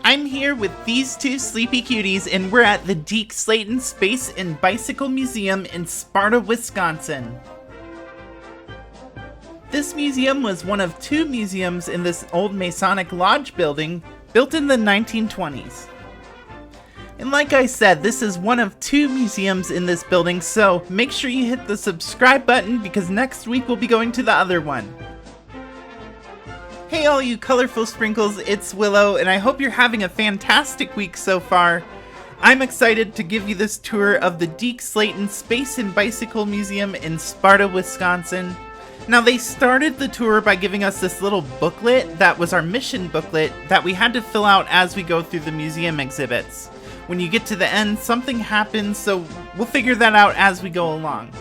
I'm here with these two sleepy cuties, and we're at the Deke Slayton Space and Bicycle Museum in Sparta, Wisconsin. This museum was one of two museums in this old Masonic Lodge building built in the 1920s. And like I said, this is one of two museums in this building, so make sure you hit the subscribe button because next week we'll be going to the other one. Hey all you colorful sprinkles, it's Willow, and I hope you're having a fantastic week so far. I'm excited to give you this tour of the Deke Slayton Space and Bicycle Museum in Sparta, Wisconsin. Now they started the tour by giving us this little booklet that was our mission booklet that we had to fill out as we go through the museum exhibits. When you get to the end, something happens, so we'll figure that out as we go along.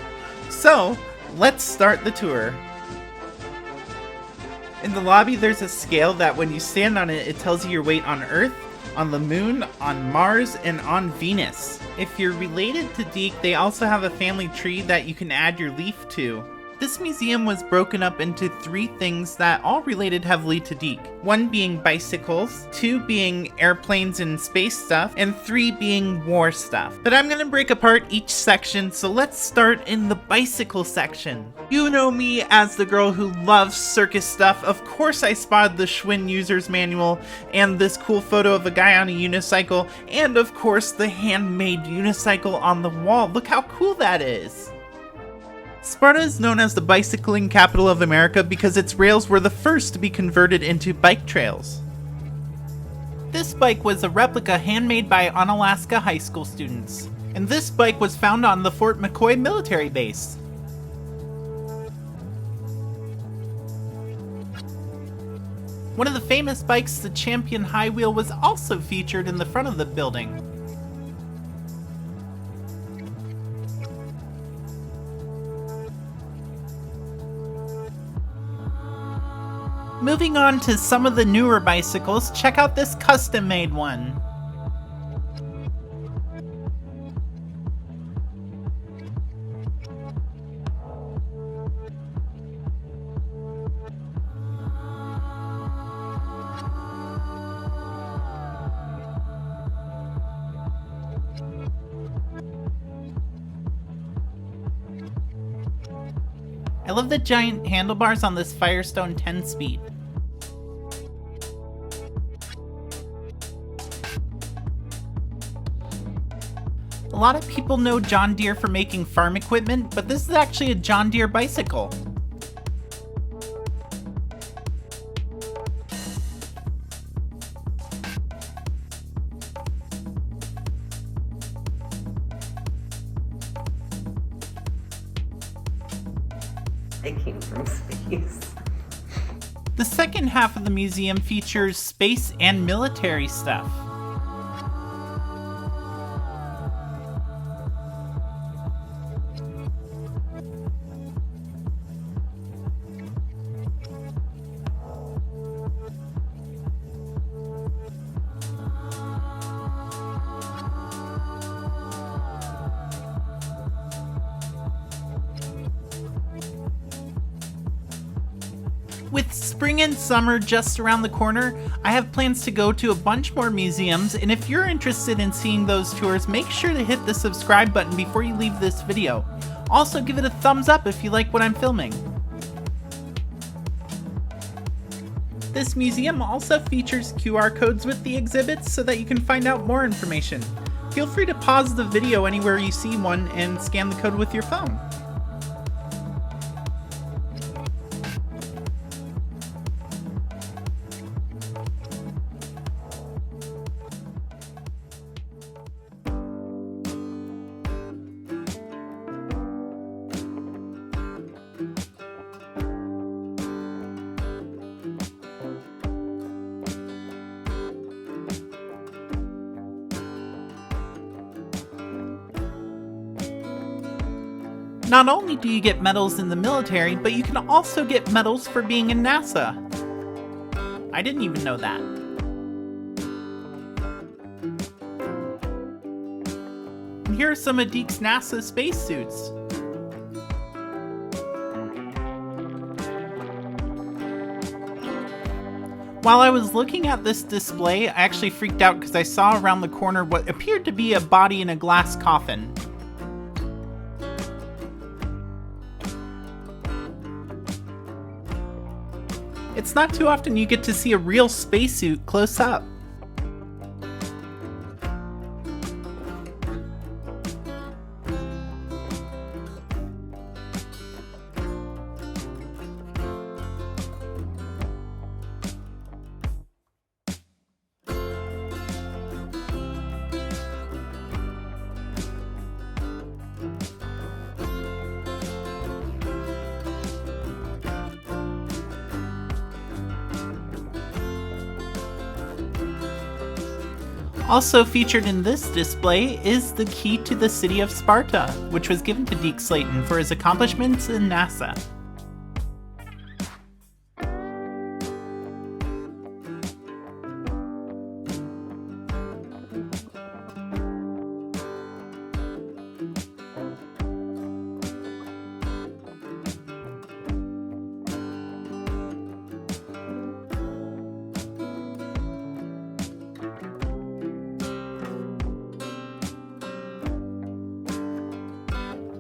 So, let's start the tour. In the lobby, there's a scale that when you stand on it, it tells you your weight on Earth, on the Moon, on Mars, and on Venus. If you're related to Deke, they also have a family tree that you can add your leaf to. This museum was broken up into three things that all related heavily to Deke. One being bicycles, two being airplanes and space stuff, and three being war stuff. But I'm gonna break apart each section, so let's start in the bicycle section. You know me as the girl who loves circus stuff. Of course I spotted the Schwinn user's manual, and this cool photo of a guy on a unicycle, and of course the handmade unicycle on the wall. Look how cool that is! Sparta is known as the bicycling capital of America because its rails were the first to be converted into bike trails. This bike was a replica handmade by Onalaska high school students, and this bike was found on the Fort McCoy military base. One of the famous bikes, the Champion High Wheel, was also featured in the front of the building. Moving on to some of the newer bicycles, check out this custom-made one. I love the giant handlebars on this Firestone 10-speed. A lot of people know John Deere for making farm equipment, but this is actually a John Deere bicycle. They came from space. The second half of the museum features space and military stuff. With spring and summer just around the corner, I have plans to go to a bunch more museums, and if you're interested in seeing those tours, make sure to hit the subscribe button before you leave this video. Also, give it a thumbs up if you like what I'm filming. This museum also features QR codes with the exhibits so that you can find out more information. Feel free to pause the video anywhere you see one and scan the code with your phone. Not only do you get medals in the military, but you can also get medals for being in NASA. I didn't even know that. And here are some of Deke's NASA spacesuits. While I was looking at this display, I actually freaked out because I saw around the corner what appeared to be a body in a glass coffin. It's not too often you get to see a real spacesuit close up. Also featured in this display is the key to the city of Sparta, which was given to Deke Slayton for his accomplishments in NASA.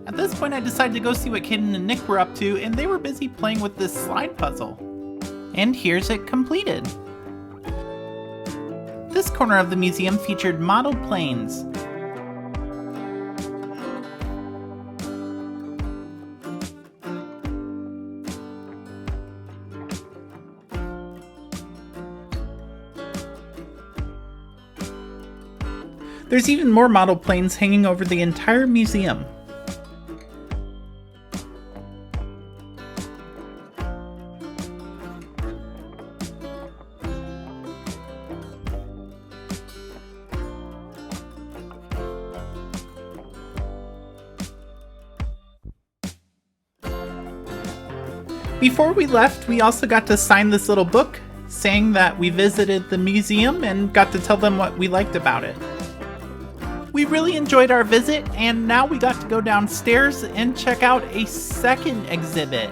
At this point, I decided to go see what Kaden and Nick were up to, and they were busy playing with this slide puzzle. And here's it completed. This corner of the museum featured model planes. There's even more model planes hanging over the entire museum. Before we left, we also got to sign this little book saying that we visited the museum and got to tell them what we liked about it. We really enjoyed our visit, and now we got to go downstairs and check out a second exhibit.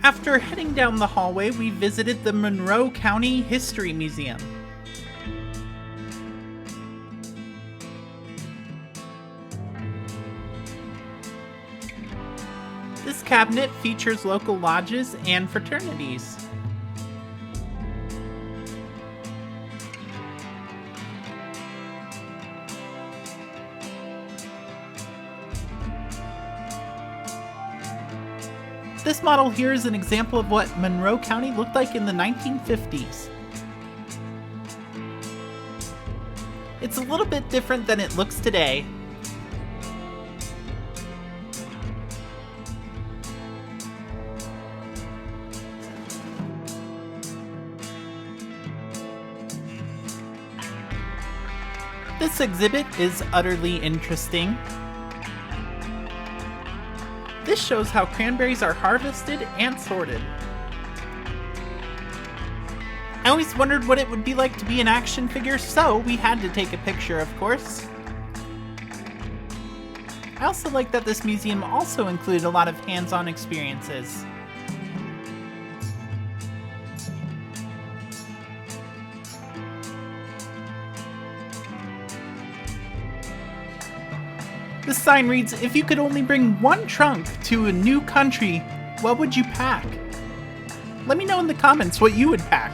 After heading down the hallway, we visited the Monroe County History Museum. This cabinet features local lodges and fraternities. This model here is an example of what Monroe County looked like in the 1950s. It's a little bit different than it looks today. This exhibit is utterly interesting. This shows how cranberries are harvested and sorted. I always wondered what it would be like to be an action figure, so we had to take a picture, of course. I also like that this museum also included a lot of hands-on experiences. The sign reads, "If you could only bring one trunk to a new country, what would you pack?" Let me know in the comments what you would pack.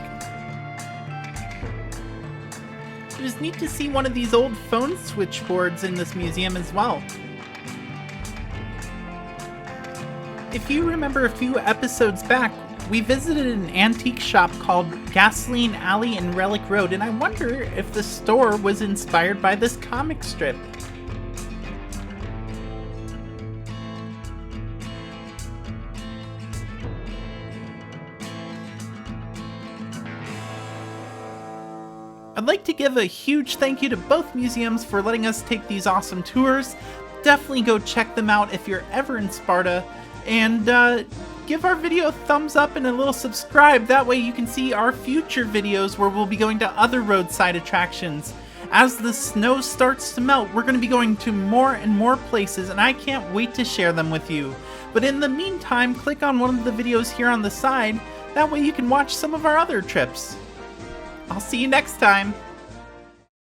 It was neat to see one of these old phone switchboards in this museum as well. If you remember a few episodes back, we visited an antique shop called Gasoline Alley in Relic Road, and I wonder if the store was inspired by this comic strip. I'd like to give a huge thank you to both museums for letting us take these awesome tours. Definitely go check them out if you're ever in Sparta, and give our video a thumbs up and a little subscribe. That way you can see our future videos where we'll be going to other roadside attractions. As the snow starts to melt, we're going to be going to more and more places, and I can't wait to share them with you. But in the meantime, click on one of the videos here on the side. That way you can watch some of our other trips. I'll see you next time.